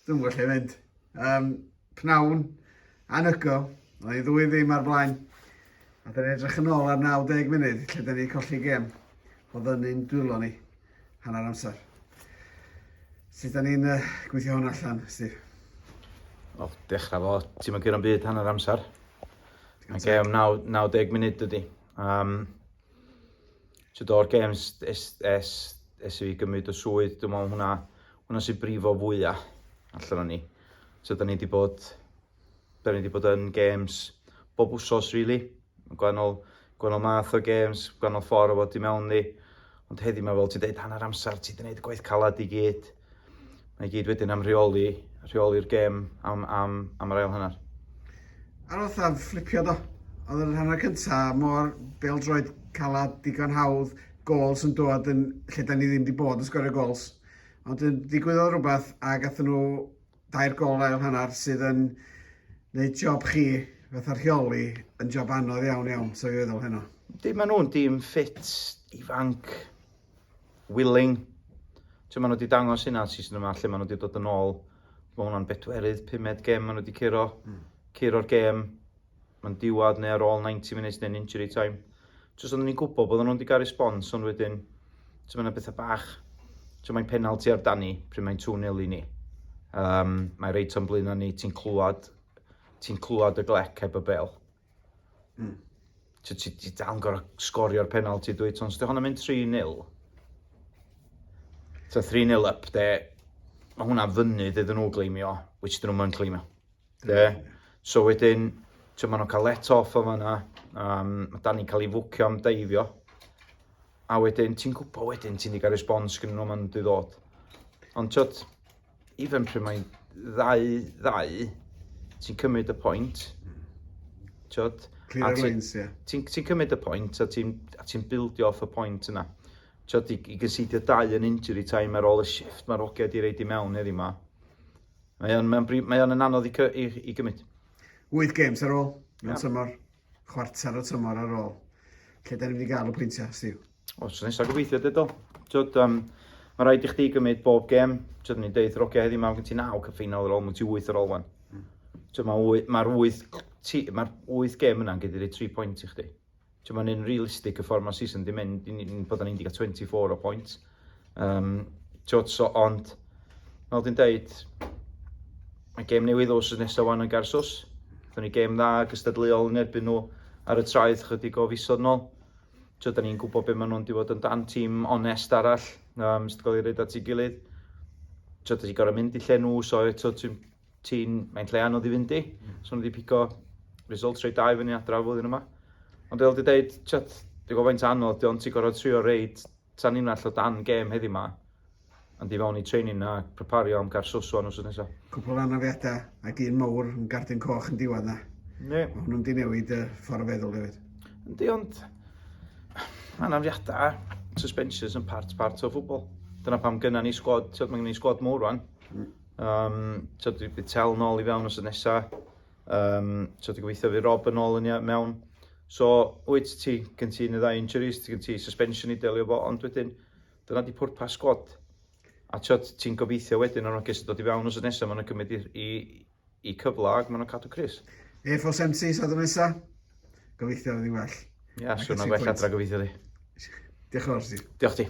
Dwi'n gwybod lle fynd. Pnawn, anhygoel, oedd i ddwy ddim ar blaen. A da ni edrych yn ôl ar 90 munud, lle da ni colli gem. Oedd yn dwylo ni, hanner amser. Sut da ni'n gweithio hwn allan, Steve? O, dechrau fo, ti'n mynd gyda'n byd hanner amser. Mae gem 90 munud ydy. So o'r games es i fi gymryd o swydd, dwi'n meddwl hwnna sy'n brifo fwyaf allan o'n ni. So da ni wedi bod yn games bob wsos, really. Gwahanol math o games, gwahanol ffordd o fod i mewn ni. Ond heddi mae fel ti'n deud hanner amser, ti wedi gwneud y gwaith calad i gyd. Mae gyd wedyn am rheoli'r gem am yr ail hanner. Ar oedd flipio do. Oedd yr hanner cyntaf mor bêl-droed calad, digon hawdd, gols yn dod yn lle da ni ddim wedi bod yn sgorio gols. Ond yn digwyddodd rhywbeth a gathen nhw 2 gol ail hanner sydd yn gwneud job chi fatha rheoli yn job anodd iawn, so i feddwl heno. Maen nhw'n dim ffit, ifanc, willing. Maen nhw wedi dangos hynna season yma lle maen nhw wedi dod yn ôl. Mae hwnna'n 4, 5 gem maen nhw wedi curo'r gem. Mae'n diwad neu ar ôl 90 minutes neu'n injury time. Oedden ni'n gwybod bod nhw wedi cael respons, ond wedyn, mae'n bethau bach. Mae'n penalty ar Dani, pryd mae'n 2-0 i ni. Mae reit o'n blaen ni, ti'n clywed y glec heb y bel. Ti dal yn gorau sgorio'r penalty dweud, ond os hwnna'n mynd 3-0. 3-0 up, mae hwnna fyny dydyn nhw gleimio, which dyn nhw'n gleimio. So wedyn, mae nhw'n cael let off o fanna, mae Dani cael ei fwcio am deifio. A wedyn, ti'n gwybod wedyn, ti'n di gael respons gyda nhw ma'n ddod. Ond even pryd mae'n 2-2, ti'n cymryd y pwynt. Clear lines, ie. Ti'n cymryd y pwynt a ti'n buildio off y pwynt yna. I gynseidio 2 yn injury time ar ôl y shift mae'r ogiad i reid i mewn heddi yma. Mae o'n yn anodd i gymryd. 8 games ar ôl, mewn tymor, chwarter o tymor ar ôl. Lle da ni wedi gael y pwyntiau, Steve? So nesaf gobeithio dydol. Mae rhaid i chdi gymryd bob gem. Ni'n deud rogia heddi yma, gen ti 9 cyffeinol ar ôl, mae ti 8 ar ôl wan. Mae'r 8 gem yna'n gyda'r 3 pwynt i chdi. Mae'n un realistig y ffordd mae season di mynd, bod ni'n wedi cael 24 o pwynt. Ond, fel dwi'n deud, mae gem newydd os nesaf wan yn Garsos. Dyna ni gem dda gystadleuol yn erbyn nhw ar y traeth chydig o fisoedd nôl. Da ni'n gwybod beth maen nhw'n di fod yn dan tîm onest arall, sydd gael ei reid at ei gilydd. Da ti'n gorau mynd i lle nhw, so mae'n lle anodd i fynd i. So nhw wedi pigo results rhaid da i fyny adra flwyddyn yma. Ond fel di dweud, dwi'n gwybod faint anodd, ond ti'n gorau trio reid tan unall o dan gem heddi yma. Ond i fewn i training a prepario am Garsos o'n wrth nesaf. Cwpl o anafiadau ac un mawr yn gardyn coch yn diwedd na. Mae hwnnw'n di newid y ffordd o feddwl hefyd. Yndi, ond anafiadau, suspensions yn part o ffwbol. Dyna pam gynna ni sgwad, mae gen ni sgwad mawr rwan. Dwi wedi tel nôl i fewn wrth nesaf. Dwi'n gobeithio fi Rob yn ôl yn mewn. So, wyt ti, gen ti yn y 2 injuries, gen ti suspension i delio fo, ond wedyn, dyna di pwrpas sgwad. A ti'n gobeithio wedyn o'n ogys dod i fewn os nesaf, maen nhw'n cymryd i cyfla ac maen nhw'n cadw Chris. Force empty, sad o nesaf. Gobeithio fydd i well. Ia, swn o'n well adra gobeithio di. Diolch yn fawr, Steve. Diolch ti.